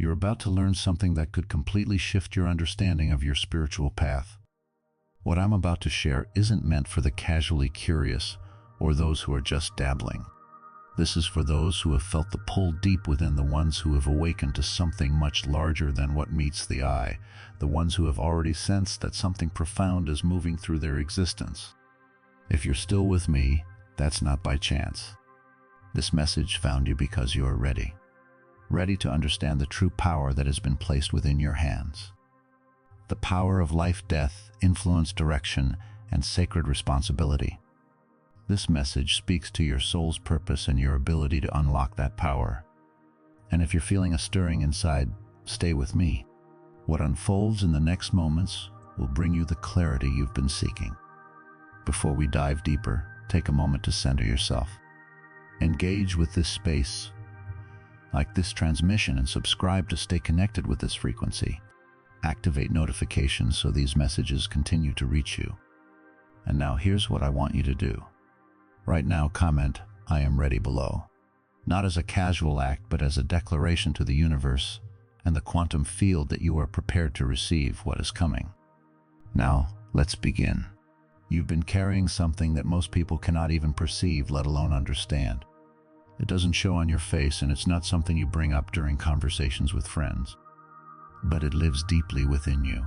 You're about to learn something that could completely shift your understanding of your spiritual path. What I'm about to share isn't meant for the casually curious or those who are just dabbling. This is for those who have felt the pull deep within, the ones who have awakened to something much larger than what meets the eye, the ones who have already sensed that something profound is moving through their existence. If you're still with me, that's not by chance. This message found you because you are ready. Ready to understand the true power that has been placed within your hands. The power of life, death, influence, direction, and sacred responsibility. This message speaks to your soul's purpose and your ability to unlock that power. And if you're feeling a stirring inside, stay with me. What unfolds in the next moments will bring you the clarity you've been seeking. Before we dive deeper, take a moment to center yourself. Engage with this space, like this transmission, and subscribe to stay connected with this frequency. Activate notifications so these messages continue to reach you. And now here's what I want you to do. Right now, comment, "I am ready" below. Not as a casual act, but as a declaration to the universe and the quantum field that you are prepared to receive what is coming. Now, let's begin. You've been carrying something that most people cannot even perceive, let alone understand. It doesn't show on your face, and it's not something you bring up during conversations with friends. But it lives deeply within you.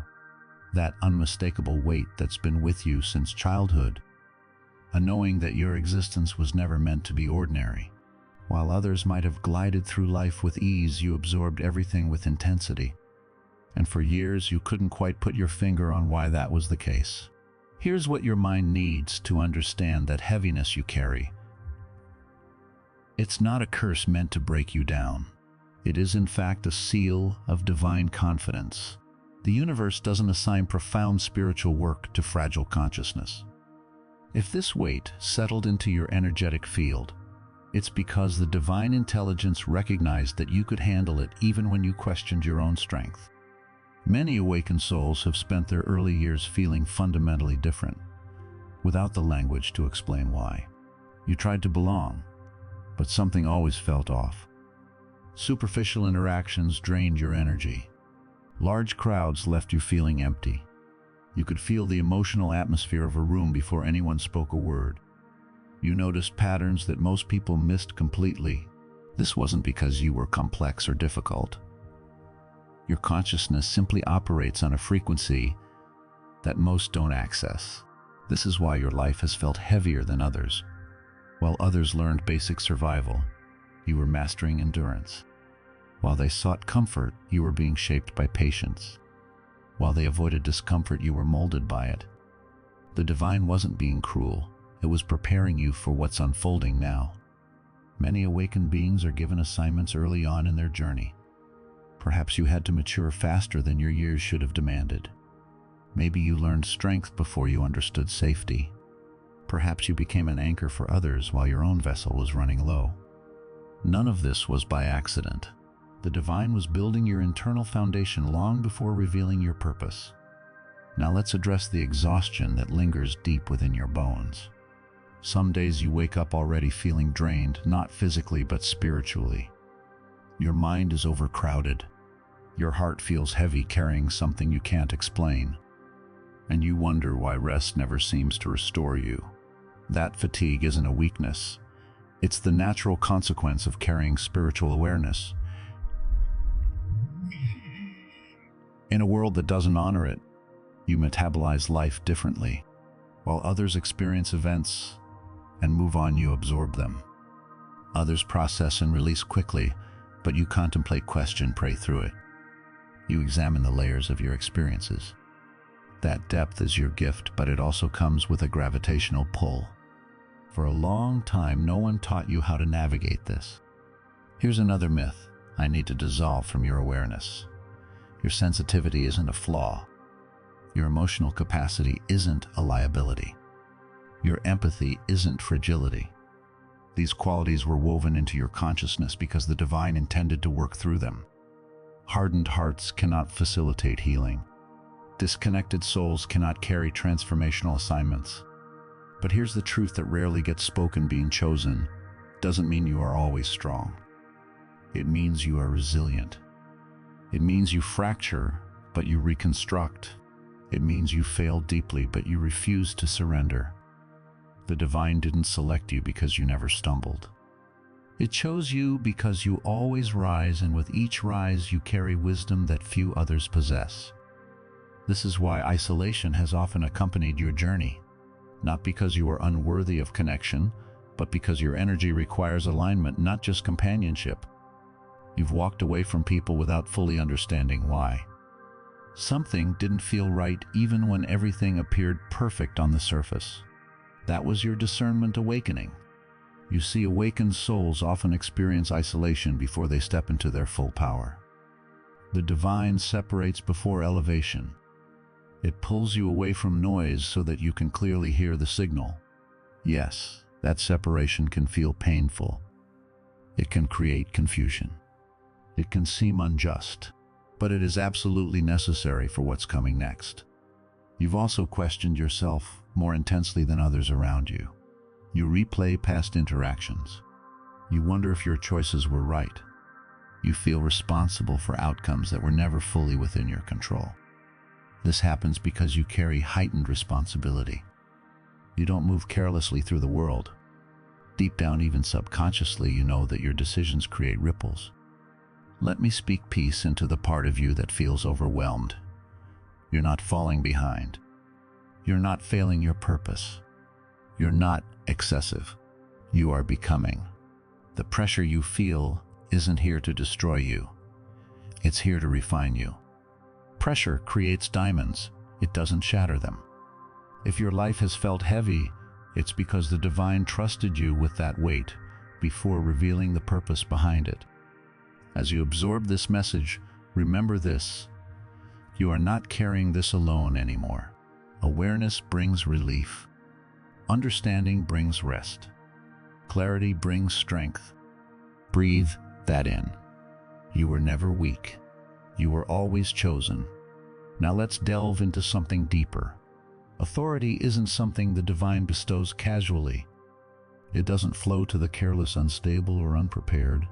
That unmistakable weight that's been with you since childhood. A knowing that your existence was never meant to be ordinary. While others might have glided through life with ease, you absorbed everything with intensity. And for years, you couldn't quite put your finger on why that was the case. Here's what your mind needs to understand that heaviness you carry. It's not a curse meant to break you down. It is in fact a seal of divine confidence. The universe doesn't assign profound spiritual work to fragile consciousness. If this weight settled into your energetic field, it's because the divine intelligence recognized that you could handle it even when you questioned your own strength. Many awakened souls have spent their early years feeling fundamentally different, without the language to explain why. You tried to belong, but something always felt off. Superficial interactions drained your energy. Large crowds left you feeling empty. You could feel the emotional atmosphere of a room before anyone spoke a word. You noticed patterns that most people missed completely. This wasn't because you were complex or difficult. Your consciousness simply operates on a frequency that most don't access. This is why your life has felt heavier than others. While others learned basic survival, you were mastering endurance. While they sought comfort, you were being shaped by patience. While they avoided discomfort, you were molded by it. The divine wasn't being cruel. It was preparing you for what's unfolding now. Many awakened beings are given assignments early on in their journey. Perhaps you had to mature faster than your years should have demanded. Maybe you learned strength before you understood safety. Perhaps you became an anchor for others while your own vessel was running low. None of this was by accident. The divine was building your internal foundation long before revealing your purpose. Now let's address the exhaustion that lingers deep within your bones. Some days you wake up already feeling drained, not physically but spiritually. Your mind is overcrowded. Your heart feels heavy, carrying something you can't explain. And you wonder why rest never seems to restore you. That fatigue isn't a weakness. It's the natural consequence of carrying spiritual awareness. In a world that doesn't honor it, you metabolize life differently. While others experience events and move on, you absorb them. Others process and release quickly, but you contemplate, question, pray through it. You examine the layers of your experiences. That depth is your gift, but it also comes with a gravitational pull. For a long time, no one taught you how to navigate this. Here's another myth I need to dissolve from your awareness. Your sensitivity isn't a flaw. Your emotional capacity isn't a liability. Your empathy isn't fragility. These qualities were woven into your consciousness because the divine intended to work through them. Hardened hearts cannot facilitate healing. Disconnected souls cannot carry transformational assignments. But here's the truth that rarely gets spoken: being chosen doesn't mean you are always strong. It means you are resilient. It means you fracture, but you reconstruct. It means you fail deeply, but you refuse to surrender. The divine didn't select you because you never stumbled. It chose you because you always rise, and with each rise you carry wisdom that few others possess. This is why isolation has often accompanied your journey, not because you are unworthy of connection, but because your energy requires alignment, not just companionship. You've walked away from people without fully understanding why. Something didn't feel right even when everything appeared perfect on the surface. That was your discernment awakening. You see, awakened souls often experience isolation before they step into their full power. The divine separates before elevation. It pulls you away from noise so that you can clearly hear the signal. Yes, that separation can feel painful. It can create confusion. It can seem unjust, but it is absolutely necessary for what's coming next. You've also questioned yourself more intensely than others around you. You replay past interactions. You wonder if your choices were right. You feel responsible for outcomes that were never fully within your control. This happens because you carry heightened responsibility. You don't move carelessly through the world. Deep down, even subconsciously, you know that your decisions create ripples. Let me speak peace into the part of you that feels overwhelmed. You're not falling behind. You're not failing your purpose. You're not excessive. You are becoming. The pressure you feel isn't here to destroy you. It's here to refine you. Pressure creates diamonds. It doesn't shatter them. If your life has felt heavy, it's because the divine trusted you with that weight before revealing the purpose behind it. As you absorb this message, remember this: you are not carrying this alone anymore. Awareness brings relief. Understanding brings rest. Clarity brings strength. Breathe that in. You were never weak. You were always chosen. Now let's delve into something deeper. Authority isn't something the divine bestows casually. It doesn't flow to the careless, unstable, or unprepared.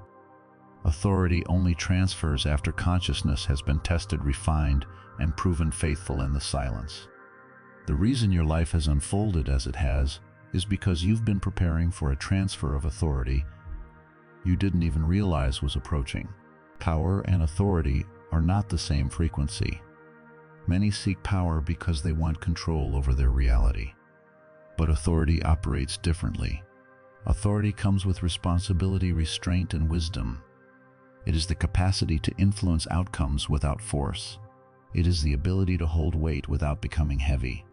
Authority only transfers after consciousness has been tested, refined, and proven faithful in the silence. The reason your life has unfolded as it has is because you've been preparing for a transfer of authority you didn't even realize was approaching. Power and authority are not the same frequency. Many seek power because they want control over their reality. But authority operates differently. Authority comes with responsibility, restraint, and wisdom. It is the capacity to influence outcomes without force. It is the ability to hold weight without becoming heavy.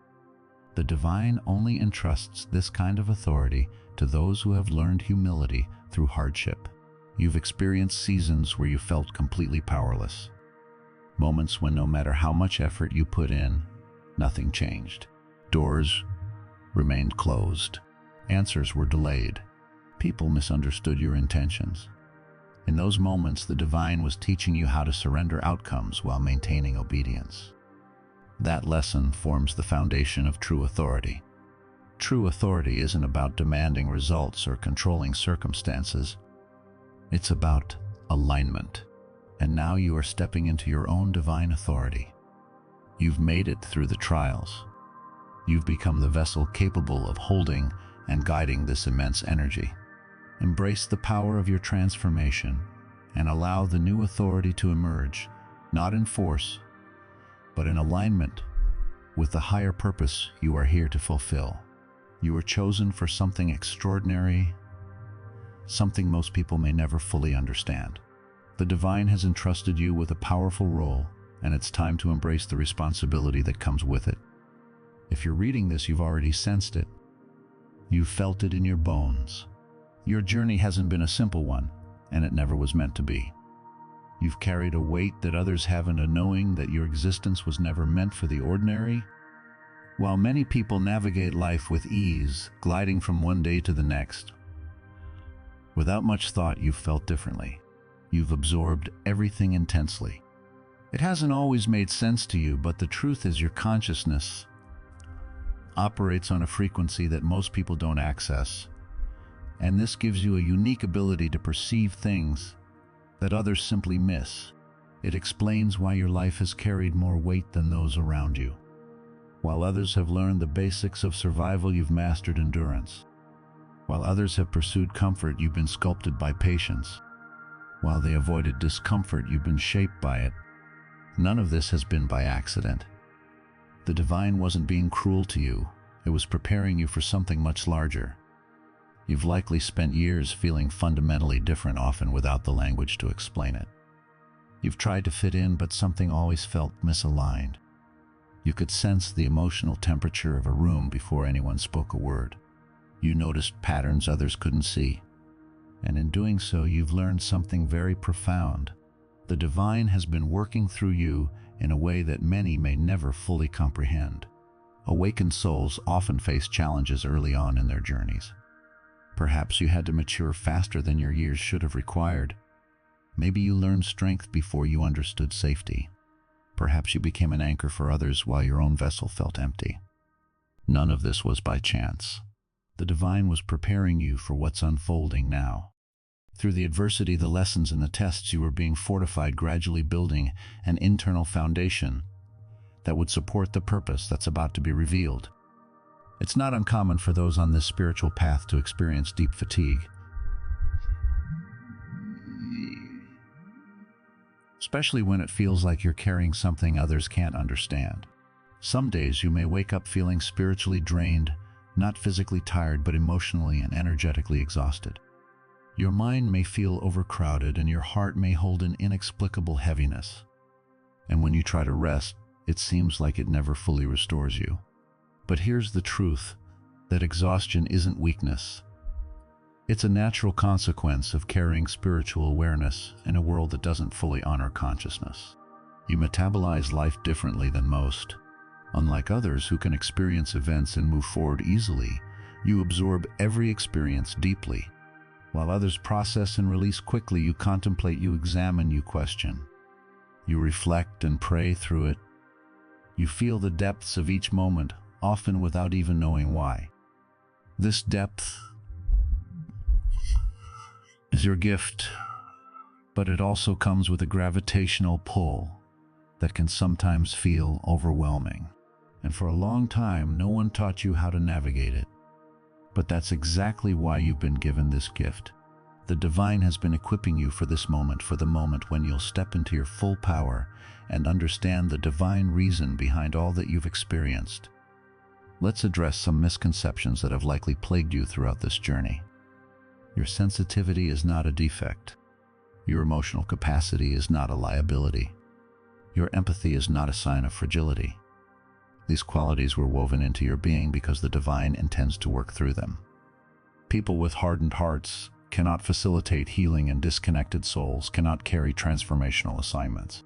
The divine only entrusts this kind of authority to those who have learned humility through hardship. You've experienced seasons where you felt completely powerless. Moments when no matter how much effort you put in, nothing changed. Doors remained closed. Answers were delayed. People misunderstood your intentions. In those moments, the divine was teaching you how to surrender outcomes while maintaining obedience. That lesson forms the foundation of true authority. True authority isn't about demanding results or controlling circumstances. It's about alignment. And now you are stepping into your own divine authority. You've made it through the trials. You've become the vessel capable of holding and guiding this immense energy. Embrace the power of your transformation and allow the new authority to emerge, not in force, but in alignment with the higher purpose you are here to fulfill. You are chosen for something extraordinary, something most people may never fully understand. The divine has entrusted you with a powerful role, and it's time to embrace the responsibility that comes with it. If you're reading this, you've already sensed it. You've felt it in your bones. Your journey hasn't been a simple one, and it never was meant to be. You've carried a weight that others haven't, a knowing that your existence was never meant for the ordinary. While many people navigate life with ease, gliding from one day to the next, without much thought, you've felt differently. You've absorbed everything intensely. It hasn't always made sense to you, but the truth is your consciousness operates on a frequency that most people don't access. And this gives you a unique ability to perceive things that others simply miss. It explains why your life has carried more weight than those around you. While others have learned the basics of survival, you've mastered endurance. While others have pursued comfort, you've been sculpted by patience. While they avoided discomfort, you've been shaped by it. None of this has been by accident. The divine wasn't being cruel to you. It was preparing you for something much larger. You've likely spent years feeling fundamentally different, often without the language to explain it. You've tried to fit in, but something always felt misaligned. You could sense the emotional temperature of a room before anyone spoke a word. You noticed patterns others couldn't see. And in doing so, you've learned something very profound. The divine has been working through you in a way that many may never fully comprehend. Awakened souls often face challenges early on in their journeys. Perhaps you had to mature faster than your years should have required. Maybe you learned strength before you understood safety. Perhaps you became an anchor for others while your own vessel felt empty. None of this was by chance. The divine was preparing you for what's unfolding now. Through the adversity, the lessons, and the tests, you were being fortified, gradually building an internal foundation that would support the purpose that's about to be revealed. It's not uncommon for those on this spiritual path to experience deep fatigue, especially when it feels like you're carrying something others can't understand. Some days you may wake up feeling spiritually drained, not physically tired, but emotionally and energetically exhausted. Your mind may feel overcrowded and your heart may hold an inexplicable heaviness. And when you try to rest, it seems like it never fully restores you. But here's the truth, that exhaustion isn't weakness. It's a natural consequence of carrying spiritual awareness in a world that doesn't fully honor consciousness. You metabolize life differently than most. Unlike others who can experience events and move forward easily, you absorb every experience deeply. While others process and release quickly, you contemplate, you examine, you question. You reflect and pray through it. You feel the depths of each moment, often without even knowing why. This depth is your gift, but it also comes with a gravitational pull that can sometimes feel overwhelming. And for a long time, no one taught you how to navigate it. But that's exactly why you've been given this gift. The divine has been equipping you for this moment, for the moment when you'll step into your full power and understand the divine reason behind all that you've experienced. Let's address some misconceptions that have likely plagued you throughout this journey. Your sensitivity is not a defect. Your emotional capacity is not a liability. Your empathy is not a sign of fragility. These qualities were woven into your being because the divine intends to work through them. People with hardened hearts cannot facilitate healing, and disconnected souls cannot carry transformational assignments.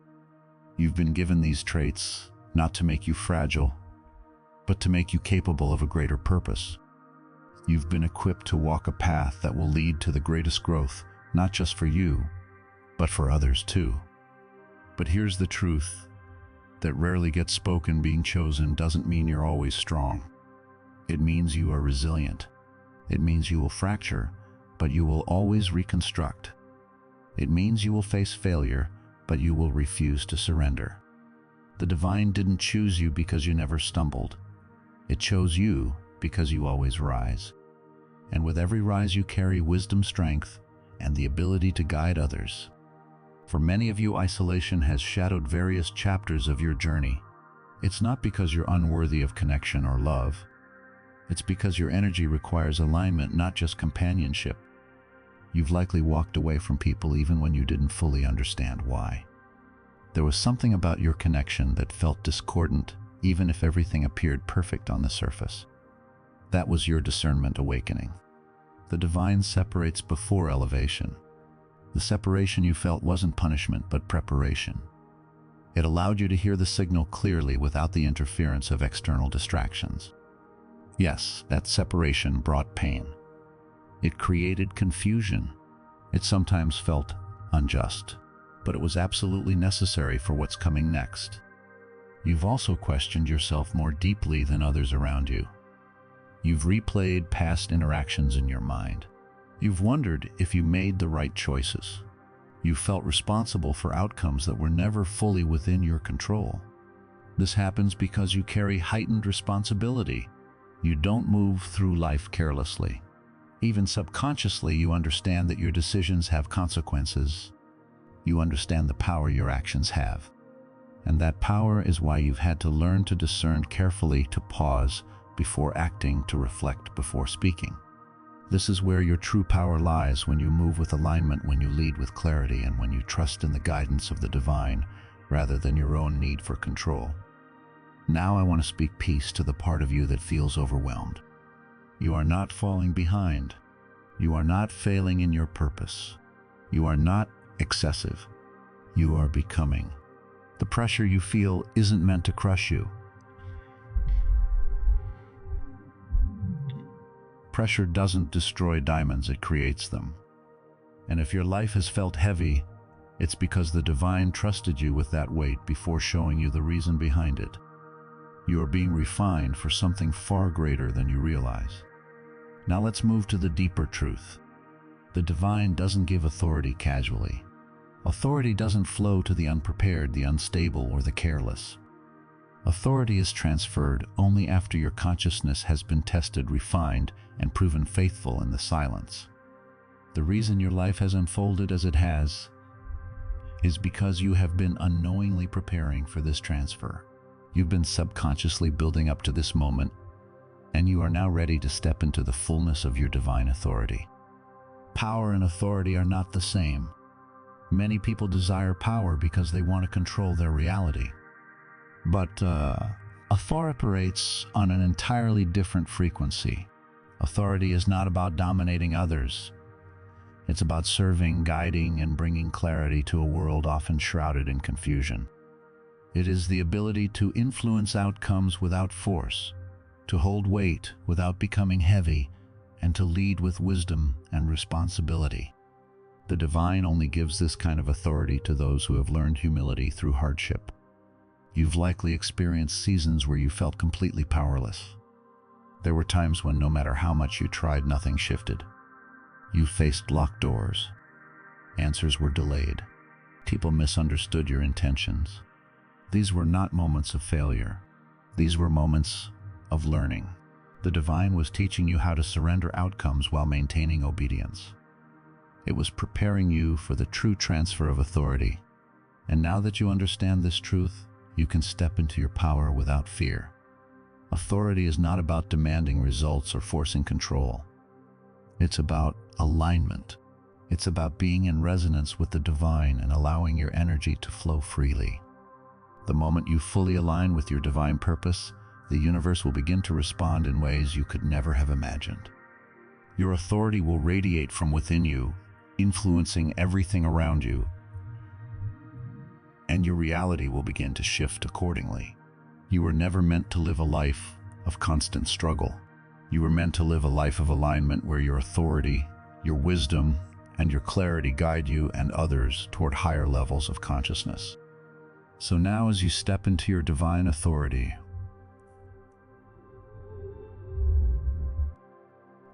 You've been given these traits not to make you fragile, but to make you capable of a greater purpose. You've been equipped to walk a path that will lead to the greatest growth, not just for you, but for others too. But here's the truth that rarely gets spoken: being chosen doesn't mean you're always strong. It means you are resilient. It means you will fracture, but you will always reconstruct. It means you will face failure, but you will refuse to surrender. The divine didn't choose you because you never stumbled. It chose you because you always rise. And with every rise you carry wisdom, strength, and the ability to guide others. For many of you, isolation has shadowed various chapters of your journey. It's not because you're unworthy of connection or love. It's because your energy requires alignment, not just companionship. You've likely walked away from people even when you didn't fully understand why. There was something about your connection that felt discordant, even if everything appeared perfect on the surface. That was your discernment awakening. The divine separates before elevation. The separation you felt wasn't punishment, but preparation. It allowed you to hear the signal clearly without the interference of external distractions. Yes, that separation brought pain. It created confusion. It sometimes felt unjust, but it was absolutely necessary for what's coming next. You've also questioned yourself more deeply than others around you. You've replayed past interactions in your mind. You've wondered if you made the right choices. You felt responsible for outcomes that were never fully within your control. This happens because you carry heightened responsibility. You don't move through life carelessly. Even subconsciously, you understand that your decisions have consequences. You understand the power your actions have. And that power is why you've had to learn to discern carefully, to pause before acting, to reflect before speaking. This is where your true power lies, when you move with alignment, when you lead with clarity, and when you trust in the guidance of the divine rather than your own need for control. Now I want to speak peace to the part of you that feels overwhelmed. You are not falling behind. You are not failing in your purpose. You are not excessive. You are becoming. The pressure you feel isn't meant to crush you. Pressure doesn't destroy diamonds, it creates them. And if your life has felt heavy, it's because the divine trusted you with that weight before showing you the reason behind it. You are being refined for something far greater than you realize. Now let's move to the deeper truth. The divine doesn't give authority casually. Authority doesn't flow to the unprepared, the unstable, or the careless. Authority is transferred only after your consciousness has been tested, refined, and proven faithful in the silence. The reason your life has unfolded as it has is because you have been unknowingly preparing for this transfer. You've been subconsciously building up to this moment, and you are now ready to step into the fullness of your divine authority. Power and authority are not the same. Many people desire power because they want to control their reality. But authority operates on an entirely different frequency. Authority is not about dominating others. It's about serving, guiding, and bringing clarity to a world often shrouded in confusion. It is the ability to influence outcomes without force, to hold weight without becoming heavy, and to lead with wisdom and responsibility. The divine only gives this kind of authority to those who have learned humility through hardship. You've likely experienced seasons where you felt completely powerless. There were times when no matter how much you tried, nothing shifted. You faced locked doors. Answers were delayed. People misunderstood your intentions. These were not moments of failure. These were moments of learning. The divine was teaching you how to surrender outcomes while maintaining obedience. It was preparing you for the true transfer of authority. And now that you understand this truth, you can step into your power without fear. Authority is not about demanding results or forcing control. It's about alignment. It's about being in resonance with the divine and allowing your energy to flow freely. The moment you fully align with your divine purpose, the universe will begin to respond in ways you could never have imagined. Your authority will radiate from within you, influencing everything around you, and your reality will begin to shift accordingly. You were never meant to live a life of constant struggle. You were meant to live a life of alignment where your authority, your wisdom, and your clarity guide you and others toward higher levels of consciousness. So now, as you step into your divine authority,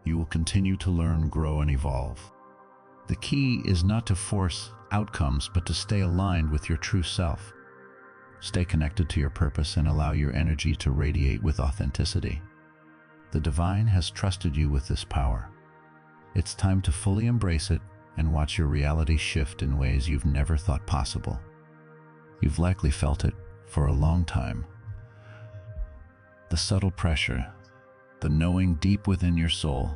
you will continue to learn, grow, and evolve. The key is not to force outcomes, but to stay aligned with your true self. Stay connected to your purpose and allow your energy to radiate with authenticity. The divine has trusted you with this power. It's time to fully embrace it and watch your reality shift in ways you've never thought possible. You've likely felt it for a long time. The subtle pressure, the knowing deep within your soul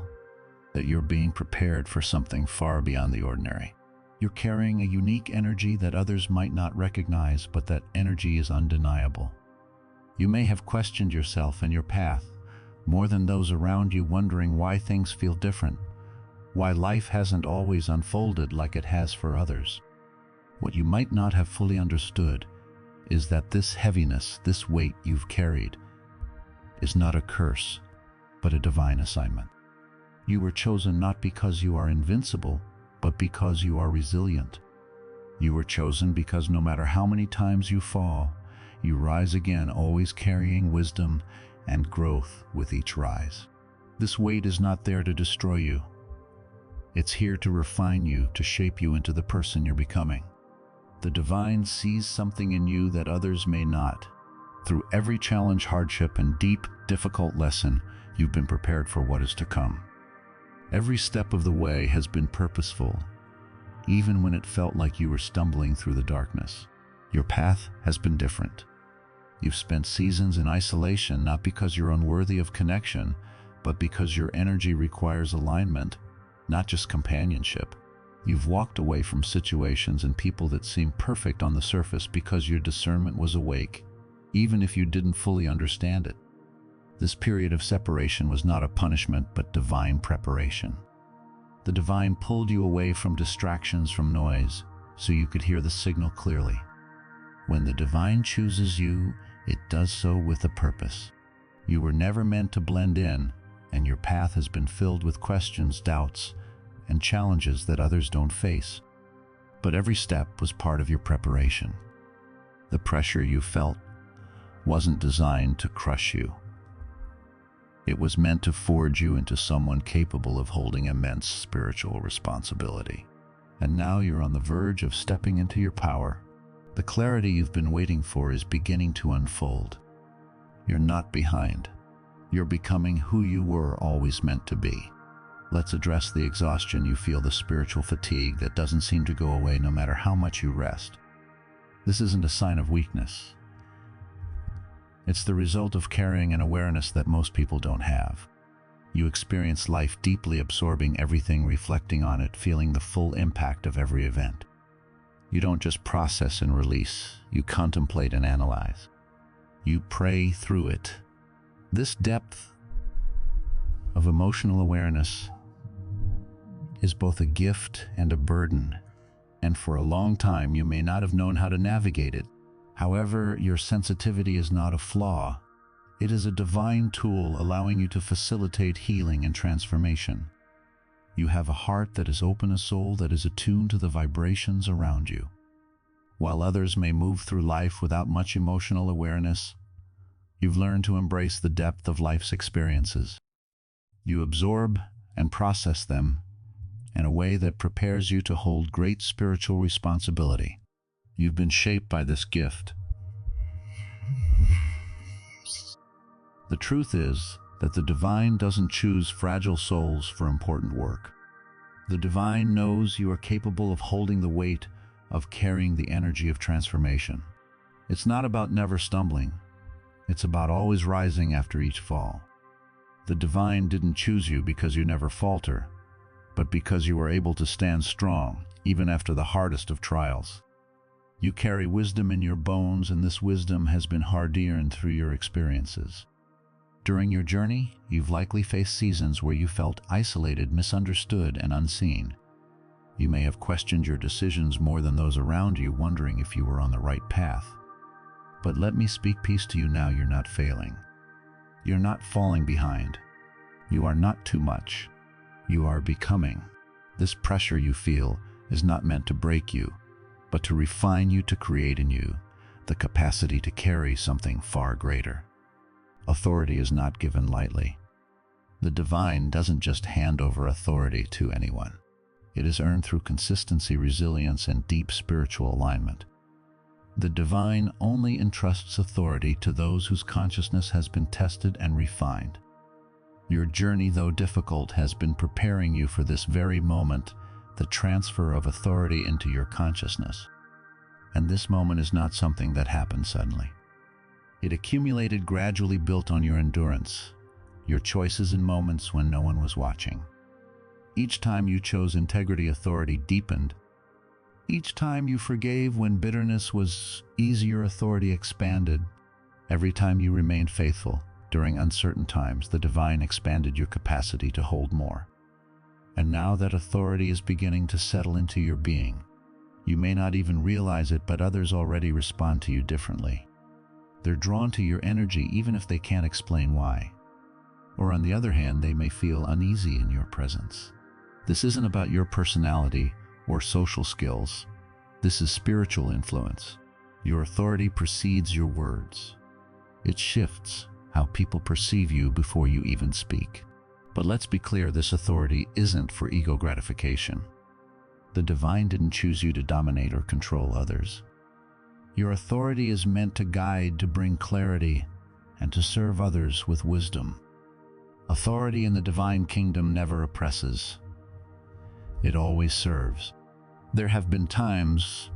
that you're being prepared for something far beyond the ordinary. You're carrying a unique energy that others might not recognize, but that energy is undeniable. You may have questioned yourself and your path more than those around you, wondering why things feel different, why life hasn't always unfolded like it has for others. What you might not have fully understood is that this heaviness, this weight you've carried, is not a curse, but a divine assignment. You were chosen not because you are invincible, but because you are resilient. You were chosen because no matter how many times you fall, you rise again, always carrying wisdom and growth with each rise. This weight is not there to destroy you. It's here to refine you, to shape you into the person you're becoming. The divine sees something in you that others may not. Through every challenge, hardship, and deep, difficult lesson, you've been prepared for what is to come. Every step of the way has been purposeful, even when it felt like you were stumbling through the darkness. Your path has been different. You've spent seasons in isolation, not because you're unworthy of connection, but because your energy requires alignment, not just companionship. You've walked away from situations and people that seemed perfect on the surface because your discernment was awake, even if you didn't fully understand it. This period of separation was not a punishment, but divine preparation. The divine pulled you away from distractions, from noise, so you could hear the signal clearly. When the divine chooses you, it does so with a purpose. You were never meant to blend in, and your path has been filled with questions, doubts, and challenges that others don't face. But every step was part of your preparation. The pressure you felt wasn't designed to crush you. It was meant to forge you into someone capable of holding immense spiritual responsibility. And now you're on the verge of stepping into your power. The clarity you've been waiting for is beginning to unfold. You're not behind. You're becoming who you were always meant to be. Let's address the exhaustion you feel, the spiritual fatigue that doesn't seem to go away no matter how much you rest. This isn't a sign of weakness. It's the result of carrying an awareness that most people don't have. You experience life deeply, absorbing everything, reflecting on it, feeling the full impact of every event. You don't just process and release, you contemplate and analyze. You pray through it. This depth of emotional awareness is both a gift and a burden, and for a long time you may not have known how to navigate it. However, your sensitivity is not a flaw. It is a divine tool allowing you to facilitate healing and transformation. You have a heart that is open, a soul that is attuned to the vibrations around you. While others may move through life without much emotional awareness, you've learned to embrace the depth of life's experiences. You absorb and process them in a way that prepares you to hold great spiritual responsibility. You've been shaped by this gift. The truth is that the divine doesn't choose fragile souls for important work. The divine knows you are capable of holding the weight, of carrying the energy of transformation. It's not about never stumbling. It's about always rising after each fall. The divine didn't choose you because you never falter, but because you were able to stand strong, even after the hardest of trials. You carry wisdom in your bones, and this wisdom has been hard-earned through your experiences. During your journey, you've likely faced seasons where you felt isolated, misunderstood, and unseen. You may have questioned your decisions more than those around you, wondering if you were on the right path. But let me speak peace to you now. You're not failing. You're not falling behind. You are not too much. You are becoming. This pressure you feel is not meant to break you, but to refine you, to create in you the capacity to carry something far greater. Authority is not given lightly. The divine doesn't just hand over authority to anyone. It is earned through consistency, resilience, and deep spiritual alignment. The divine only entrusts authority to those whose consciousness has been tested and refined. Your journey, though difficult, has been preparing you for this very moment, the transfer of authority into your consciousness. And this moment is not something that happened suddenly. It accumulated, gradually built on your endurance, your choices in moments when no one was watching. Each time you chose integrity, authority deepened. Each time you forgave when bitterness was easier, authority expanded. Every time you remained faithful during uncertain times, the divine expanded your capacity to hold more. And now that authority is beginning to settle into your being, you may not even realize it, but others already respond to you differently. They're drawn to your energy even if they can't explain why. Or on the other hand, they may feel uneasy in your presence. This isn't about your personality or social skills. This is spiritual influence. Your authority precedes your words. It shifts how people perceive you before you even speak. But let's be clear, this authority isn't for ego gratification. The divine didn't choose you to dominate or control others. Your authority is meant to guide, to bring clarity, and to serve others with wisdom. Authority in the divine kingdom never oppresses. It always serves. There have been times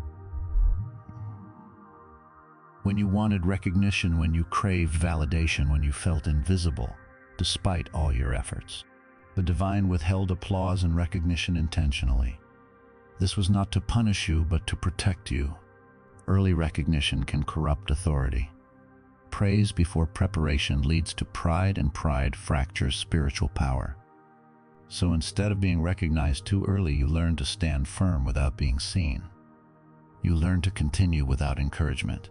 when you wanted recognition, when you craved validation, when you felt invisible, despite all your efforts. The divine withheld applause and recognition intentionally. This was not to punish you, but to protect you. Early recognition can corrupt authority. Praise before preparation leads to pride, and pride fractures spiritual power. So instead of being recognized too early, you learn to stand firm without being seen. You learn to continue without encouragement.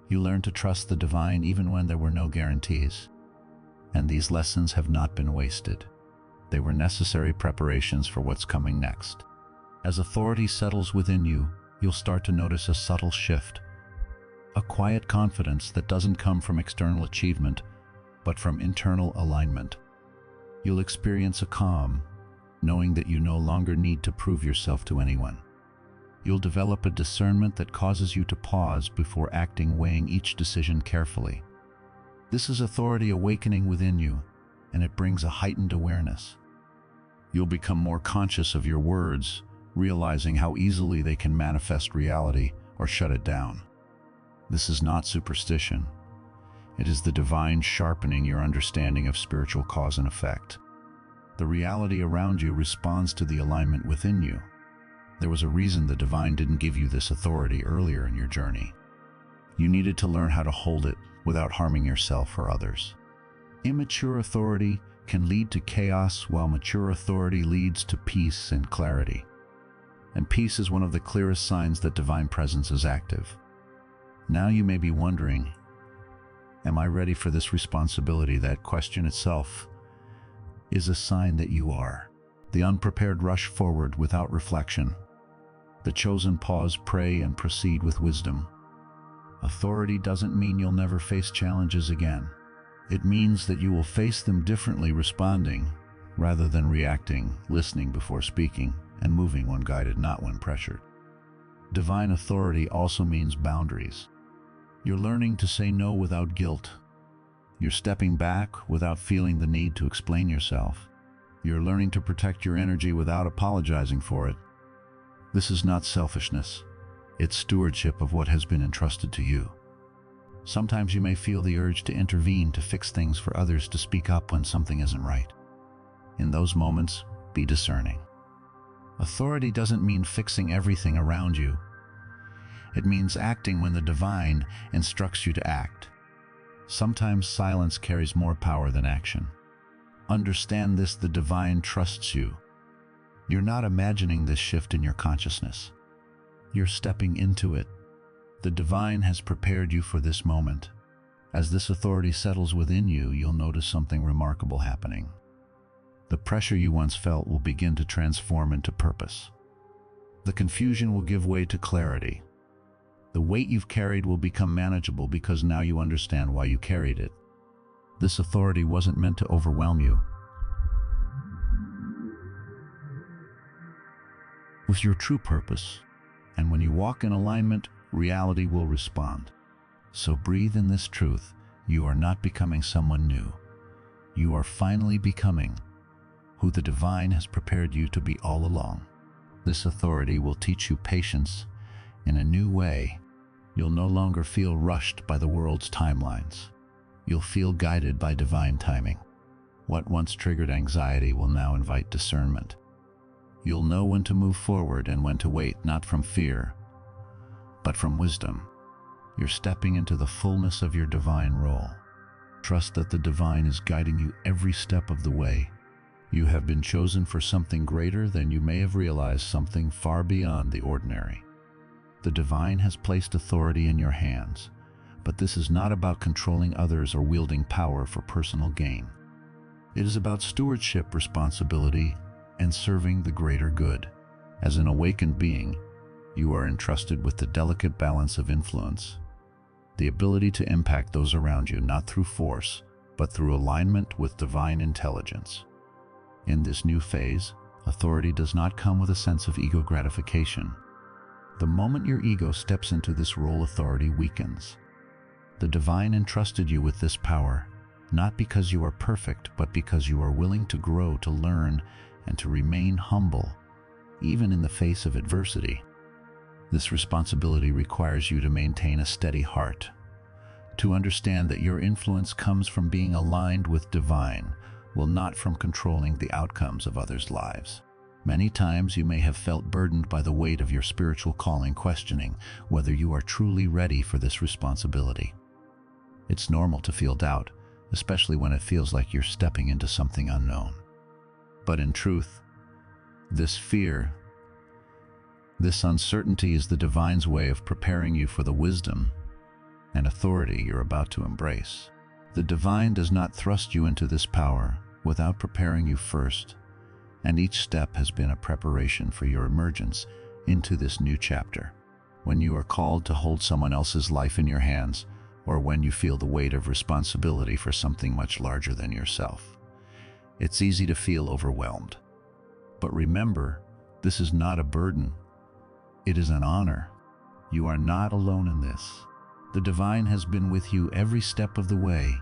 You learn to trust the divine even when there were no guarantees. And these lessons have not been wasted. They were necessary preparations for what's coming next. As authority settles within you, you'll start to notice a subtle shift. A quiet confidence that doesn't come from external achievement, but from internal alignment. You'll experience a calm, knowing that you no longer need to prove yourself to anyone. You'll develop a discernment that causes you to pause before acting, weighing each decision carefully. This is authority awakening within you, and it brings a heightened awareness. You'll become more conscious of your words, realizing how easily they can manifest reality or shut it down. This is not superstition. It is the divine sharpening your understanding of spiritual cause and effect. The reality around you responds to the alignment within you. There was a reason the divine didn't give you this authority earlier in your journey. You needed to learn how to hold it without harming yourself or others. Immature authority can lead to chaos, while mature authority leads to peace and clarity. And peace is one of the clearest signs that divine presence is active. Now you may be wondering, am I ready for this responsibility? That question itself is a sign that you are. The unprepared rush forward without reflection. The chosen pause, pray, and proceed with wisdom. Authority doesn't mean you'll never face challenges again. It means that you will face them differently, responding rather than reacting, listening before speaking, and moving when guided, not when pressured. Divine authority also means boundaries. You're learning to say no without guilt. You're stepping back without feeling the need to explain yourself. You're learning to protect your energy without apologizing for it. This is not selfishness. It's stewardship of what has been entrusted to you. Sometimes you may feel the urge to intervene, to fix things for others, to speak up when something isn't right. In those moments, be discerning. Authority doesn't mean fixing everything around you. It means acting when the divine instructs you to act. Sometimes silence carries more power than action. Understand this: the divine trusts you. You're not imagining this shift in your consciousness. You're stepping into it. The divine has prepared you for this moment. As this authority settles within you, you'll notice something remarkable happening. The pressure you once felt will begin to transform into purpose. The confusion will give way to clarity. The weight you've carried will become manageable because now you understand why you carried it. This authority wasn't meant to overwhelm you. With your true purpose, and when you walk in alignment, reality will respond. So breathe in this truth: you are not becoming someone new. You are finally becoming who the divine has prepared you to be all along. This authority will teach you patience in a new way. You'll no longer feel rushed by the world's timelines. You'll feel guided by divine timing. What once triggered anxiety will now invite discernment. You'll know when to move forward and when to wait, not from fear, but from wisdom. You're stepping into the fullness of your divine role. Trust that the divine is guiding you every step of the way. You have been chosen for something greater than you may have realized, something far beyond the ordinary. The divine has placed authority in your hands, but this is not about controlling others or wielding power for personal gain. It is about stewardship, responsibility, and serving the greater good. As an awakened being, you are entrusted with the delicate balance of influence, the ability to impact those around you, not through force, but through alignment with divine intelligence. In this new phase, authority does not come with a sense of ego gratification. The moment your ego steps into this role, authority weakens. The divine entrusted you with this power, not because you are perfect, but because you are willing to grow, to learn, and to remain humble, even in the face of adversity. This responsibility requires you to maintain a steady heart, to understand that your influence comes from being aligned with divine, will not from controlling the outcomes of others' lives. Many times you may have felt burdened by the weight of your spiritual calling, questioning whether you are truly ready for this responsibility. It's normal to feel doubt, especially when it feels like you're stepping into something unknown. But in truth, this fear, this uncertainty is the divine's way of preparing you for the wisdom and authority you're about to embrace. The divine does not thrust you into this power without preparing you first, and each step has been a preparation for your emergence into this new chapter. When you are called to hold someone else's life in your hands, or when you feel the weight of responsibility for something much larger than yourself, it's easy to feel overwhelmed. But remember, this is not a burden. It is an honor. You are not alone in this. The divine has been with you every step of the way,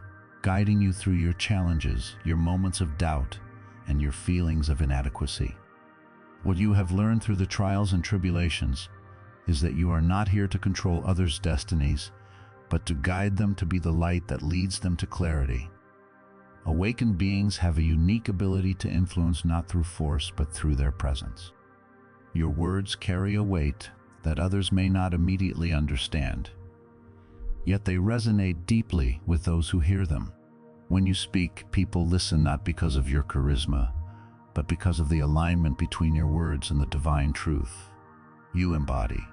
guiding you through your challenges, your moments of doubt, and your feelings of inadequacy. What you have learned through the trials and tribulations is that you are not here to control others' destinies, but to guide them to be the light that leads them to clarity. Awakened beings have a unique ability to influence not through force, but through their presence. Your words carry a weight that others may not immediately understand, yet they resonate deeply with those who hear them. When you speak, people listen not because of your charisma, but because of the alignment between your words and the divine truth you embody.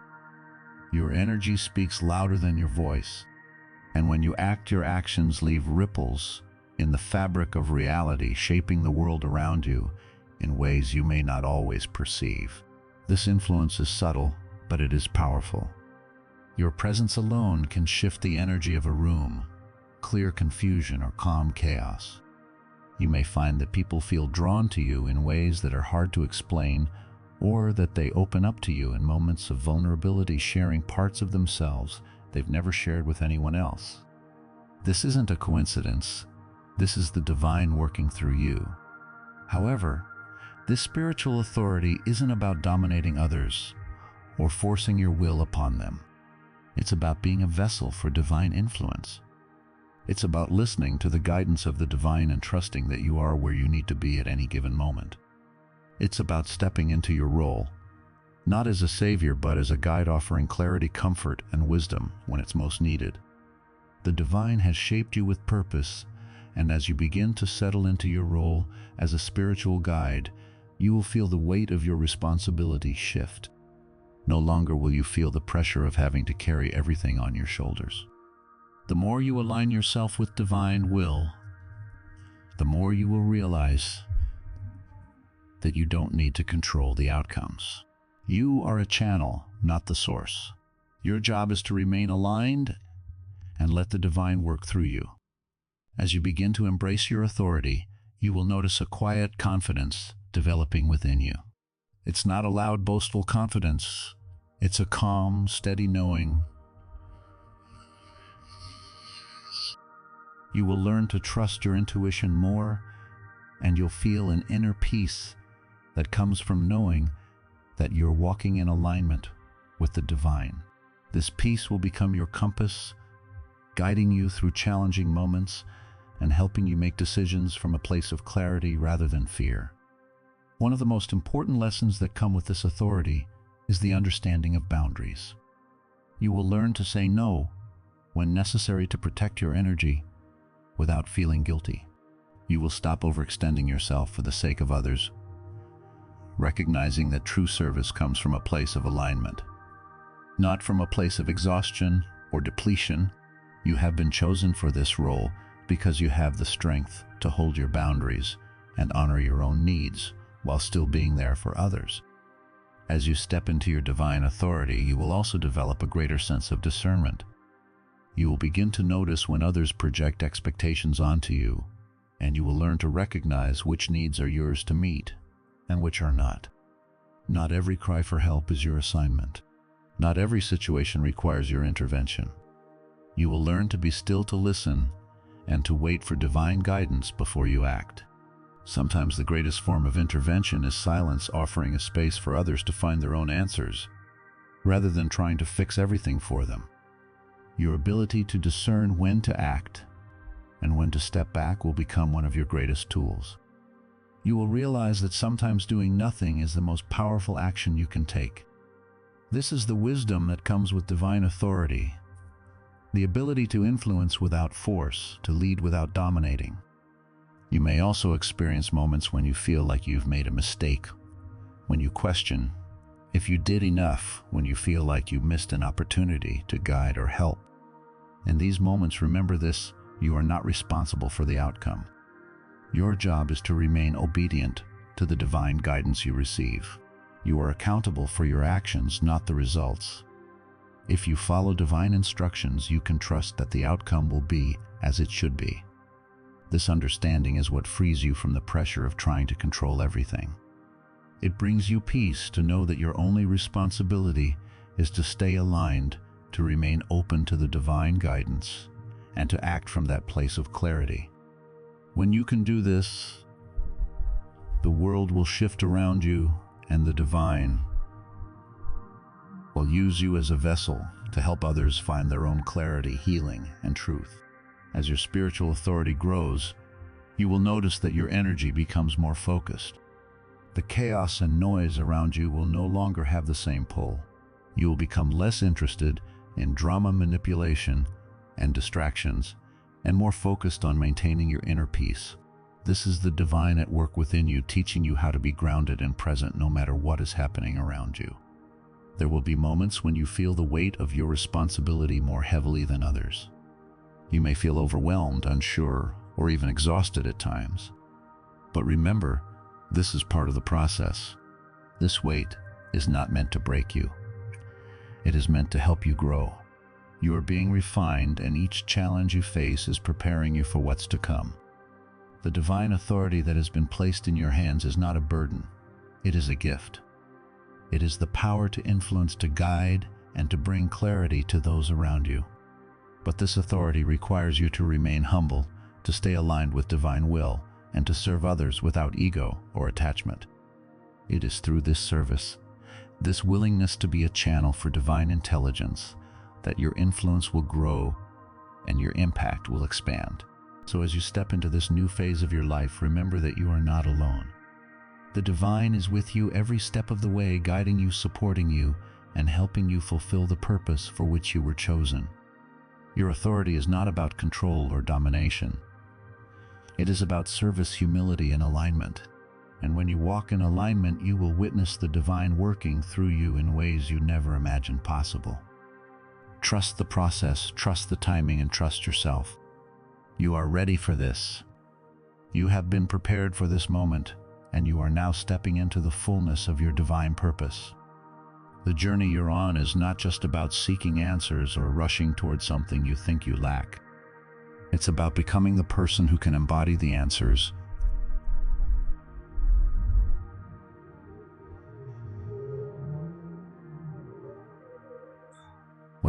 Your energy speaks louder than your voice, and when you act, your actions leave ripples in the fabric of reality, shaping the world around you in ways you may not always perceive. This influence is subtle, but it is powerful. Your presence alone can shift the energy of a room, clear confusion or calm chaos. You may find that people feel drawn to you in ways that are hard to explain, or that they open up to you in moments of vulnerability, sharing parts of themselves they've never shared with anyone else. This isn't a coincidence. This is the divine working through you. However, this spiritual authority isn't about dominating others or forcing your will upon them. It's about being a vessel for divine influence. It's about listening to the guidance of the divine and trusting that you are where you need to be at any given moment. It's about stepping into your role, not as a savior, but as a guide, offering clarity, comfort, and wisdom when it's most needed. The divine has shaped you with purpose, and as you begin to settle into your role as a spiritual guide, you will feel the weight of your responsibility shift. No longer will you feel the pressure of having to carry everything on your shoulders. The more you align yourself with divine will, the more you will realize that you don't need to control the outcomes. You are a channel, not the source. Your job is to remain aligned and let the divine work through you. As you begin to embrace your authority, you will notice a quiet confidence developing within you. It's not a loud, boastful confidence. It's a calm, steady knowing. You will learn to trust your intuition more, and you'll feel an inner peace that comes from knowing that you're walking in alignment with the divine. This peace will become your compass, guiding you through challenging moments and helping you make decisions from a place of clarity rather than fear. One of the most important lessons that come with this authority is the understanding of boundaries. You will learn to say no when necessary to protect your energy without feeling guilty. You will stop overextending yourself for the sake of others, recognizing that true service comes from a place of alignment, not from a place of exhaustion or depletion. You have been chosen for this role because you have the strength to hold your boundaries and honor your own needs while still being there for others. As you step into your divine authority, you will also develop a greater sense of discernment. You will begin to notice when others project expectations onto you, and you will learn to recognize which needs are yours to meet and which are not. Not every cry for help is your assignment. Not every situation requires your intervention. You will learn to be still to listen and to wait for divine guidance before you act. Sometimes the greatest form of intervention is silence, offering a space for others to find their own answers, rather than trying to fix everything for them. Your ability to discern when to act and when to step back will become one of your greatest tools. You will realize that sometimes doing nothing is the most powerful action you can take. This is the wisdom that comes with divine authority, the ability to influence without force, to lead without dominating. You may also experience moments when you feel like you've made a mistake, when you question if you did enough, when you feel like you missed an opportunity to guide or help. In these moments, remember this: you are not responsible for the outcome. Your job is to remain obedient to the divine guidance you receive. You are accountable for your actions, not the results. If you follow divine instructions, you can trust that the outcome will be as it should be. This understanding is what frees you from the pressure of trying to control everything. It brings you peace to know that your only responsibility is to stay aligned, to remain open to the divine guidance, and to act from that place of clarity. When you can do this, the world will shift around you, and the divine will use you as a vessel to help others find their own clarity, healing, and truth. As your spiritual authority grows, you will notice that your energy becomes more focused. The chaos and noise around you will no longer have the same pull. You will become less interested in drama, manipulation, and distractions, and more focused on maintaining your inner peace. This is the divine at work within you, teaching you how to be grounded and present no matter what is happening around you. There will be moments when you feel the weight of your responsibility more heavily than others. You may feel overwhelmed, unsure, or even exhausted at times. But remember, this is part of the process. This weight is not meant to break you. It is meant to help you grow. You are being refined, and each challenge you face is preparing you for what's to come. The divine authority that has been placed in your hands is not a burden. It is a gift. It is the power to influence, to guide, and to bring clarity to those around you. But this authority requires you to remain humble, to stay aligned with divine will, and to serve others without ego or attachment. It is through this service, this willingness to be a channel for divine intelligence, that your influence will grow and your impact will expand. So as you step into this new phase of your life, remember that you are not alone. The divine is with you every step of the way, guiding you, supporting you, and helping you fulfill the purpose for which you were chosen. Your authority is not about control or domination. It is about service, humility, and alignment. And when you walk in alignment, you will witness the divine working through you in ways you never imagined possible. Trust the process, trust the timing, and trust yourself. You are ready for this. You have been prepared for this moment, and you are now stepping into the fullness of your divine purpose. The journey you're on is not just about seeking answers or rushing towards something you think you lack. It's about becoming the person who can embody the answers,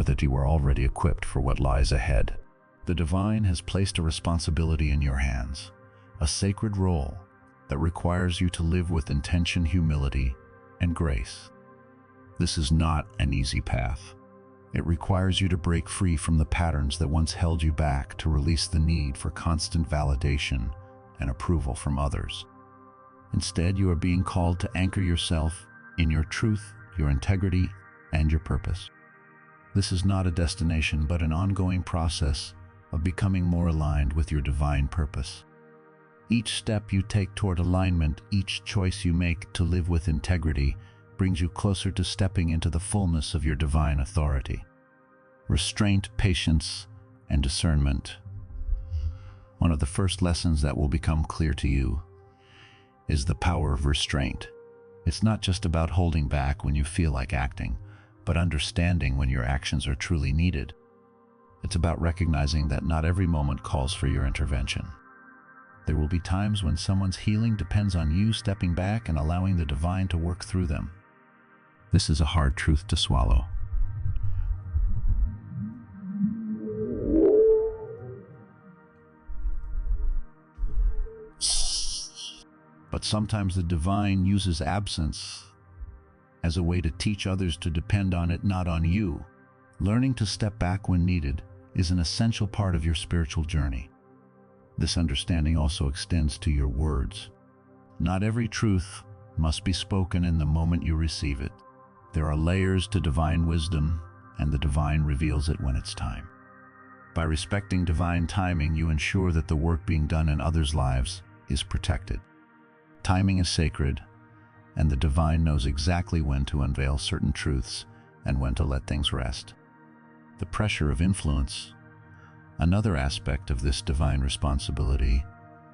that you are already equipped for what lies ahead. The divine has placed a responsibility in your hands, a sacred role that requires you to live with intention, humility, and grace. This is not an easy path. It requires you to break free from the patterns that once held you back, to release the need for constant validation and approval from others. Instead, you are being called to anchor yourself in your truth, your integrity, and your purpose. This is not a destination, but an ongoing process of becoming more aligned with your divine purpose. Each step you take toward alignment, each choice you make to live with integrity, brings you closer to stepping into the fullness of your divine authority. Restraint, patience, and discernment. One of the first lessons that will become clear to you is the power of restraint. It's not just about holding back when you feel like acting, but understanding when your actions are truly needed. It's about recognizing that not every moment calls for your intervention. There will be times when someone's healing depends on you stepping back and allowing the divine to work through them. This is a hard truth to swallow. But sometimes the divine uses absence as a way to teach others to depend on it, not on you. Learning to step back when needed is an essential part of your spiritual journey. This understanding also extends to your words. Not every truth must be spoken in the moment you receive it. There are layers to divine wisdom, and the divine reveals it when it's time. By respecting divine timing, you ensure that the work being done in others' lives is protected. Timing is sacred, and the divine knows exactly when to unveil certain truths and when to let things rest. The pressure of influence. Another aspect of this divine responsibility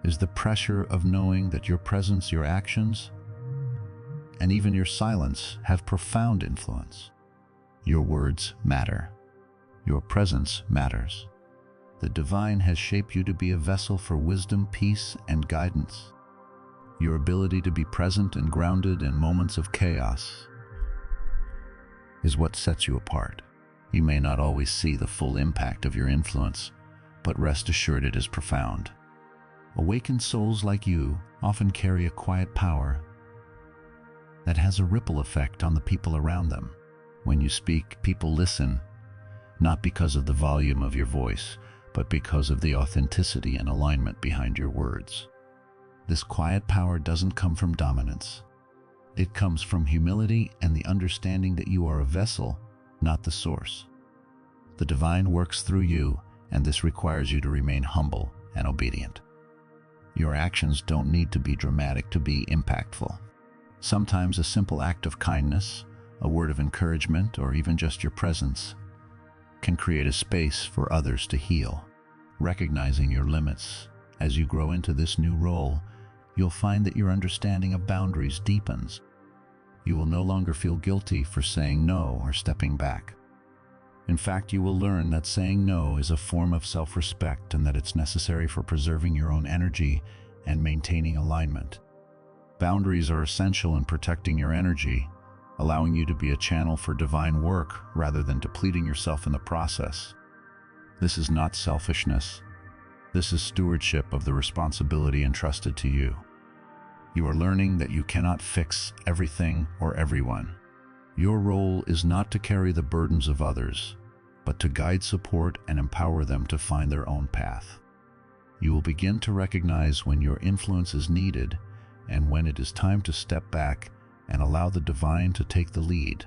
is the pressure of knowing that your presence, your actions, and even your silence have profound influence. Your words matter. Your presence matters. The divine has shaped you to be a vessel for wisdom, peace, and guidance. Your ability to be present and grounded in moments of chaos is what sets you apart. You may not always see the full impact of your influence, but rest assured it is profound. Awakened souls like you often carry a quiet power that has a ripple effect on the people around them. When you speak, people listen, not because of the volume of your voice, but because of the authenticity and alignment behind your words. This quiet power doesn't come from dominance. It comes from humility and the understanding that you are a vessel, not the source. The divine works through you, and this requires you to remain humble and obedient. Your actions don't need to be dramatic to be impactful. Sometimes a simple act of kindness, a word of encouragement, or even just your presence can create a space for others to heal. Recognizing your limits as you grow into this new role, you'll find that your understanding of boundaries deepens. You will no longer feel guilty for saying no or stepping back. In fact, you will learn that saying no is a form of self-respect and that it's necessary for preserving your own energy and maintaining alignment. Boundaries are essential in protecting your energy, allowing you to be a channel for divine work rather than depleting yourself in the process. This is not selfishness. This is stewardship of the responsibility entrusted to you. You are learning that you cannot fix everything or everyone. Your role is not to carry the burdens of others, but to guide, support, and empower them to find their own path. You will begin to recognize when your influence is needed and when it is time to step back and allow the divine to take the lead.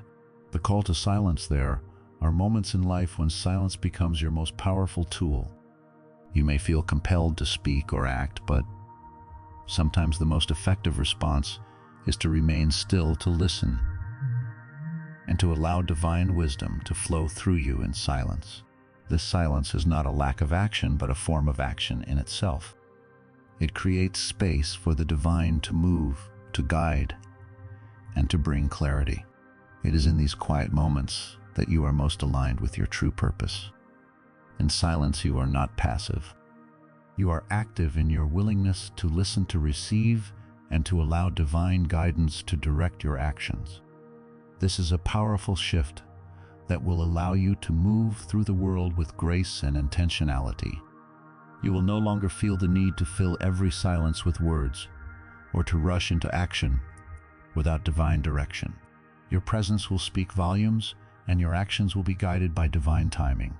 The call to silence there are moments in life when silence becomes your most powerful tool. You may feel compelled to speak or act, but sometimes the most effective response is to remain still, to listen, and to allow divine wisdom to flow through you in silence. This silence is not a lack of action, but a form of action in itself. It creates space for the divine to move, to guide, and to bring clarity. It is in these quiet moments that you are most aligned with your true purpose. In silence, you are not passive. You are active in your willingness to listen, to receive, and to allow divine guidance to direct your actions. This is a powerful shift that will allow you to move through the world with grace and intentionality. You will no longer feel the need to fill every silence with words or to rush into action without divine direction. Your presence will speak volumes, and your actions will be guided by divine timing.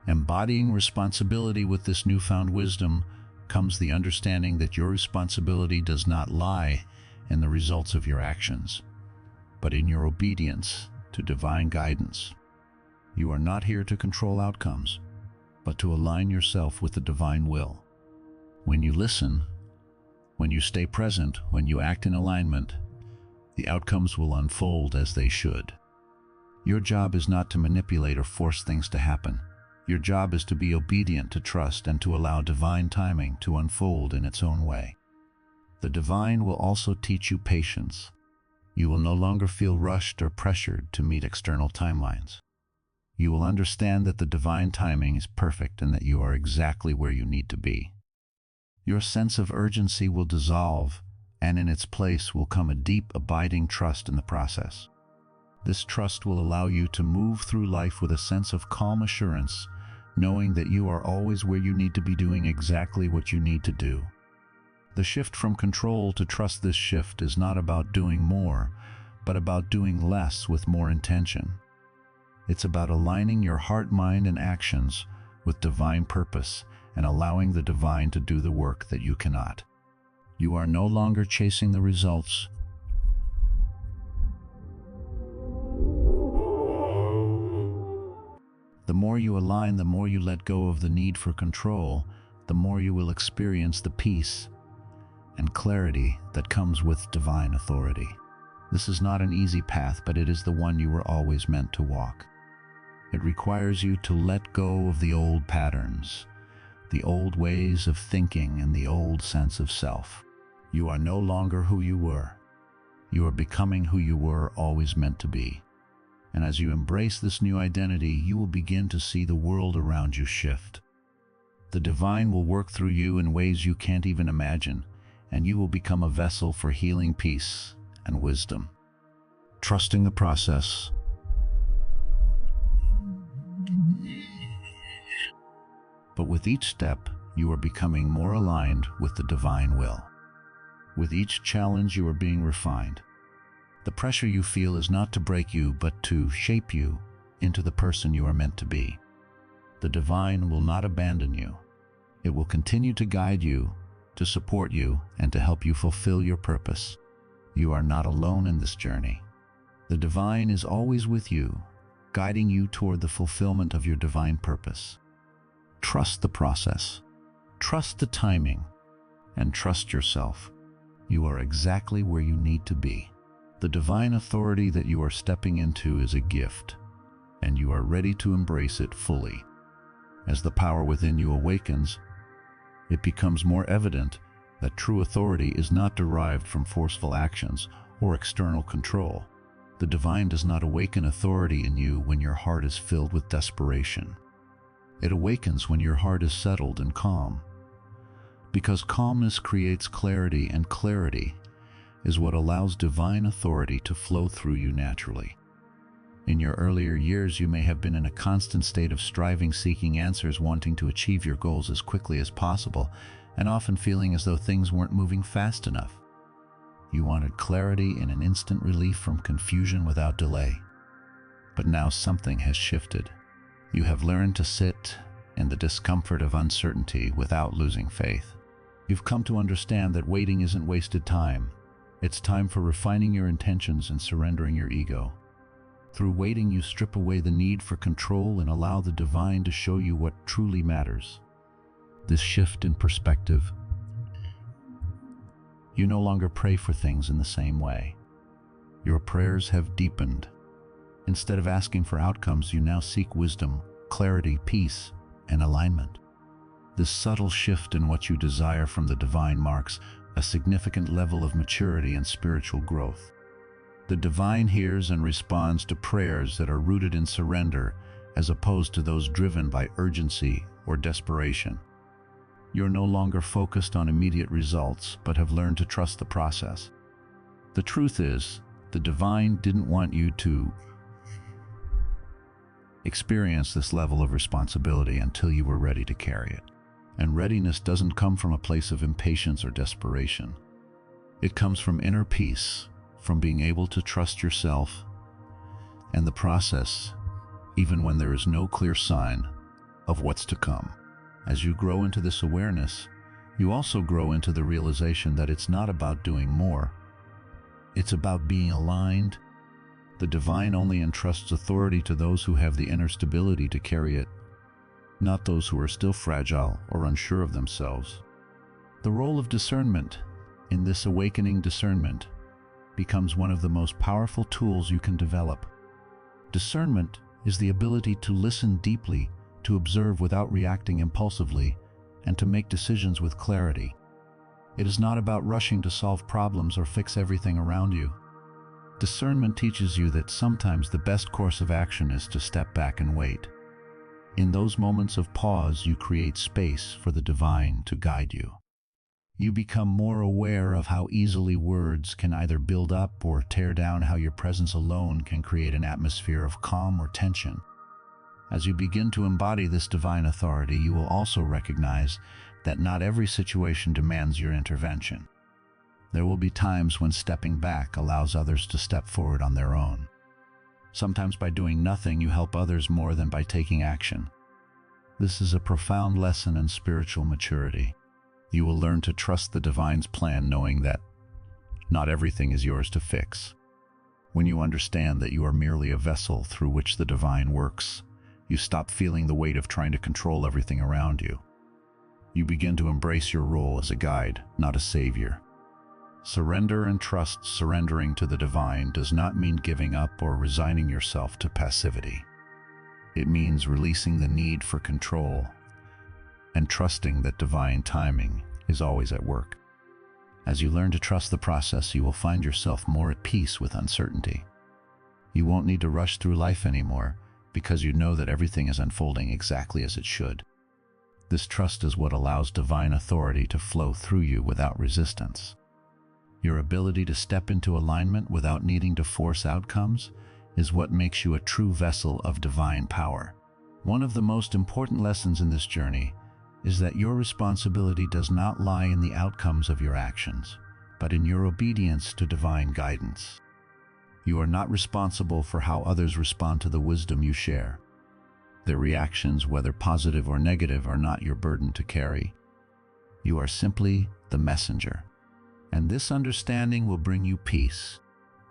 Embodying responsibility with this newfound wisdom comes the understanding that your responsibility does not lie in the results of your actions, but in your obedience to divine guidance. You are not here to control outcomes, but to align yourself with the divine will. When you listen, when you stay present, when you act in alignment, the outcomes will unfold as they should. Your job is not to manipulate or force things to happen. Your job is to be obedient, to trust, and to allow divine timing to unfold in its own way. The divine will also teach you patience. You will no longer feel rushed or pressured to meet external timelines. You will understand that the divine timing is perfect and that you are exactly where you need to be. Your sense of urgency will dissolve, and in its place will come a deep, abiding trust in the process. This trust will allow you to move through life with a sense of calm assurance, knowing that you are always where you need to be, doing exactly what you need to do. The shift from control to trust, this shift is not about doing more, but about doing less with more intention. It's about aligning your heart, mind, and actions with divine purpose and allowing the divine to do the work that you cannot. You are no longer chasing the results. The more you align, the more you let go of the need for control, the more you will experience the peace and clarity that comes with divine authority. This is not an easy path, but it is the one you were always meant to walk. It requires you to let go of the old patterns, the old ways of thinking, and the old sense of self. You are no longer who you were. You are becoming who you were always meant to be. And as you embrace this new identity, you will begin to see the world around you shift. The divine will work through you in ways you can't even imagine, and you will become a vessel for healing, peace, and wisdom. Trusting the process. But with each step, you are becoming more aligned with the divine will. With each challenge, you are being refined. The pressure you feel is not to break you, but to shape you into the person you are meant to be. The divine will not abandon you. It will continue to guide you, to support you, and to help you fulfill your purpose. You are not alone in this journey. The divine is always with you, guiding you toward the fulfillment of your divine purpose. Trust the process, trust the timing, and trust yourself. You are exactly where you need to be. The divine authority that you are stepping into is a gift, and you are ready to embrace it fully. As the power within you awakens, it becomes more evident that true authority is not derived from forceful actions or external control. The divine does not awaken authority in you when your heart is filled with desperation. It awakens when your heart is settled and calm. Because calmness creates clarity, and clarity is what allows divine authority to flow through you naturally. In your earlier years, you may have been in a constant state of striving, seeking answers, wanting to achieve your goals as quickly as possible, and often feeling as though things weren't moving fast enough. You wanted clarity and an instant relief from confusion without delay. But now something has shifted. You have learned to sit in the discomfort of uncertainty without losing faith. You've come to understand that waiting isn't wasted time. It's time for refining your intentions and surrendering your ego. Through waiting, you strip away the need for control and allow the divine to show you what truly matters. This shift in perspective. You no longer pray for things in the same way. Your prayers have deepened. Instead of asking for outcomes, you now seek wisdom, clarity, peace, and alignment. This subtle shift in what you desire from the divine marks a significant level of maturity and spiritual growth. The divine hears and responds to prayers that are rooted in surrender, as opposed to those driven by urgency or desperation. You're no longer focused on immediate results, but have learned to trust the process. The truth is, the divine didn't want you to experience this level of responsibility until you were ready to carry it. And readiness doesn't come from a place of impatience or desperation. It comes from inner peace, from being able to trust yourself and the process, even when there is no clear sign of what's to come. As you grow into this awareness, you also grow into the realization that it's not about doing more. It's about being aligned. The divine only entrusts authority to those who have the inner stability to carry it, not those who are still fragile or unsure of themselves. The role of discernment in this awakening, discernment becomes one of the most powerful tools you can develop. Discernment is the ability to listen deeply, to observe without reacting impulsively, and to make decisions with clarity. It is not about rushing to solve problems or fix everything around you. Discernment teaches you that sometimes the best course of action is to step back and wait. In those moments of pause, you create space for the divine to guide you. You become more aware of how easily words can either build up or tear down, how your presence alone can create an atmosphere of calm or tension. As you begin to embody this divine authority, you will also recognize that not every situation demands your intervention. There will be times when stepping back allows others to step forward on their own. Sometimes by doing nothing, you help others more than by taking action. This is a profound lesson in spiritual maturity. You will learn to trust the divine's plan, knowing that not everything is yours to fix. When you understand that you are merely a vessel through which the divine works, you stop feeling the weight of trying to control everything around you. You begin to embrace your role as a guide, not a savior. Surrender and trust. Surrendering to the divine does not mean giving up or resigning yourself to passivity. It means releasing the need for control and trusting that divine timing is always at work. As you learn to trust the process, you will find yourself more at peace with uncertainty. You won't need to rush through life anymore because you know that everything is unfolding exactly as it should. This trust is what allows divine authority to flow through you without resistance. Your ability to step into alignment without needing to force outcomes is what makes you a true vessel of divine power. One of the most important lessons in this journey is that your responsibility does not lie in the outcomes of your actions, but in your obedience to divine guidance. You are not responsible for how others respond to the wisdom you share. Their reactions, whether positive or negative, are not your burden to carry. You are simply the messenger. And this understanding will bring you peace.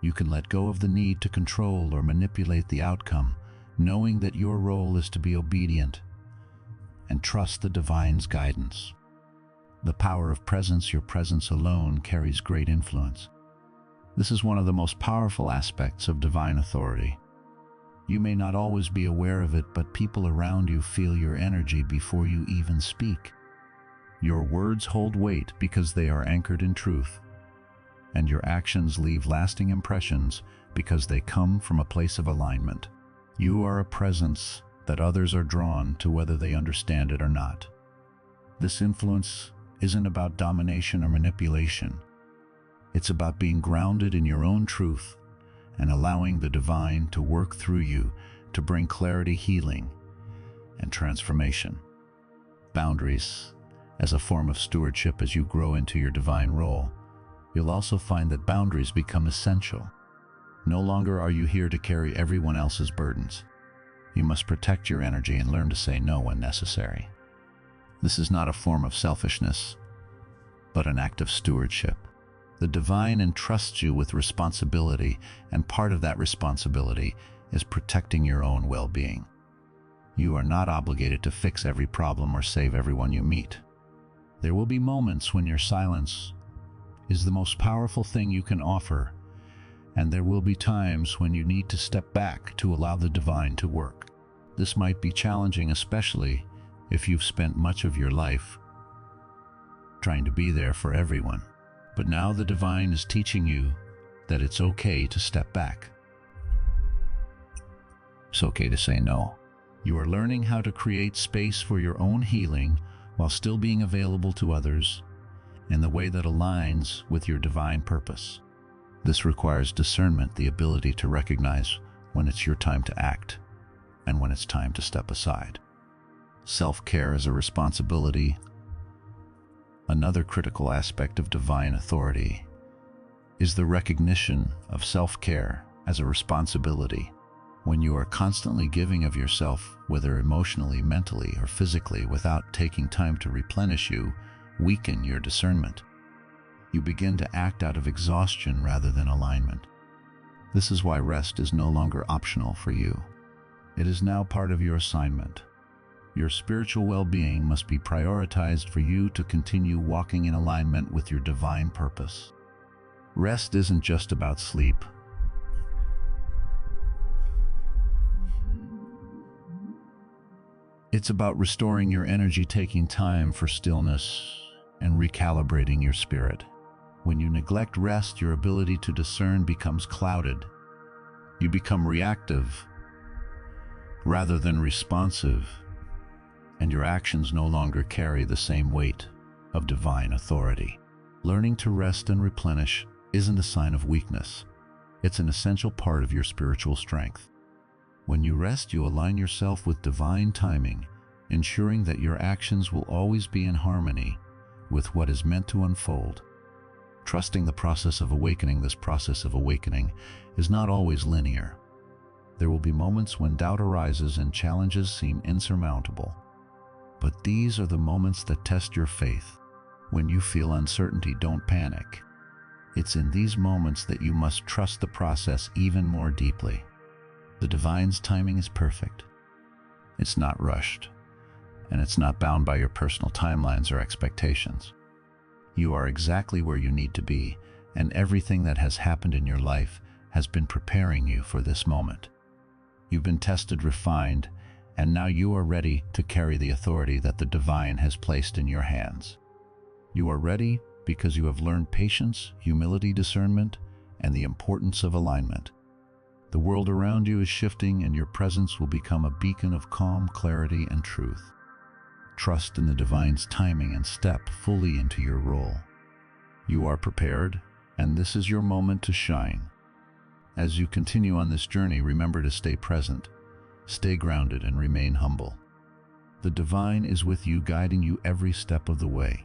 You can let go of the need to control or manipulate the outcome, knowing that your role is to be obedient and trust the divine's guidance. The power of presence. Your presence alone carries great influence. This is one of the most powerful aspects of divine authority. You may not always be aware of it, but people around you feel your energy before you even speak. Your words hold weight because they are anchored in truth, and your actions leave lasting impressions because they come from a place of alignment. You are a presence that others are drawn to, whether they understand it or not. This influence isn't about domination or manipulation. It's about being grounded in your own truth and allowing the divine to work through you to bring clarity, healing, and transformation. Boundaries. As a form of stewardship, as you grow into your divine role, you'll also find that boundaries become essential. No longer are you here to carry everyone else's burdens. You must protect your energy and learn to say no when necessary. This is not a form of selfishness, but an act of stewardship. The divine entrusts you with responsibility, and part of that responsibility is protecting your own well-being. You are not obligated to fix every problem or save everyone you meet. There will be moments when your silence is the most powerful thing you can offer, and there will be times when you need to step back to allow the divine to work. This might be challenging, especially if you've spent much of your life trying to be there for everyone. But now the divine is teaching you that it's okay to step back. It's okay to say no. You are learning how to create space for your own healing while still being available to others in the way that aligns with your divine purpose. This requires discernment, the ability to recognize when it's your time to act and when it's time to step aside. Self-care is a responsibility. Another critical aspect of divine authority is the recognition of self-care as a responsibility. When you are constantly giving of yourself, whether emotionally, mentally, or physically, without taking time to replenish, you weaken your discernment. You begin to act out of exhaustion rather than alignment. This is why rest is no longer optional for you. It is now part of your assignment. Your spiritual well-being must be prioritized for you to continue walking in alignment with your divine purpose. Rest isn't just about sleep. It's about restoring your energy, taking time for stillness, and recalibrating your spirit. When you neglect rest, your ability to discern becomes clouded. You become reactive rather than responsive, and your actions no longer carry the same weight of divine authority. Learning to rest and replenish isn't a sign of weakness. It's an essential part of your spiritual strength. When you rest, you align yourself with divine timing, ensuring that your actions will always be in harmony with what is meant to unfold. Trusting the process of awakening. This process of awakening is not always linear. There will be moments when doubt arises and challenges seem insurmountable. But these are the moments that test your faith. When you feel uncertainty, don't panic. It's in these moments that you must trust the process even more deeply. The divine's timing is perfect. It's not rushed, and it's not bound by your personal timelines or expectations. You are exactly where you need to be, and everything that has happened in your life has been preparing you for this moment. You've been tested, refined, and now you are ready to carry the authority that the divine has placed in your hands. You are ready because you have learned patience, humility, discernment, and the importance of alignment. The world around you is shifting, and your presence will become a beacon of calm, clarity, and truth. Trust in the divine's timing and step fully into your role. You are prepared, and this is your moment to shine. As you continue on this journey, remember to stay present, stay grounded, and remain humble. The divine is with you, guiding you every step of the way.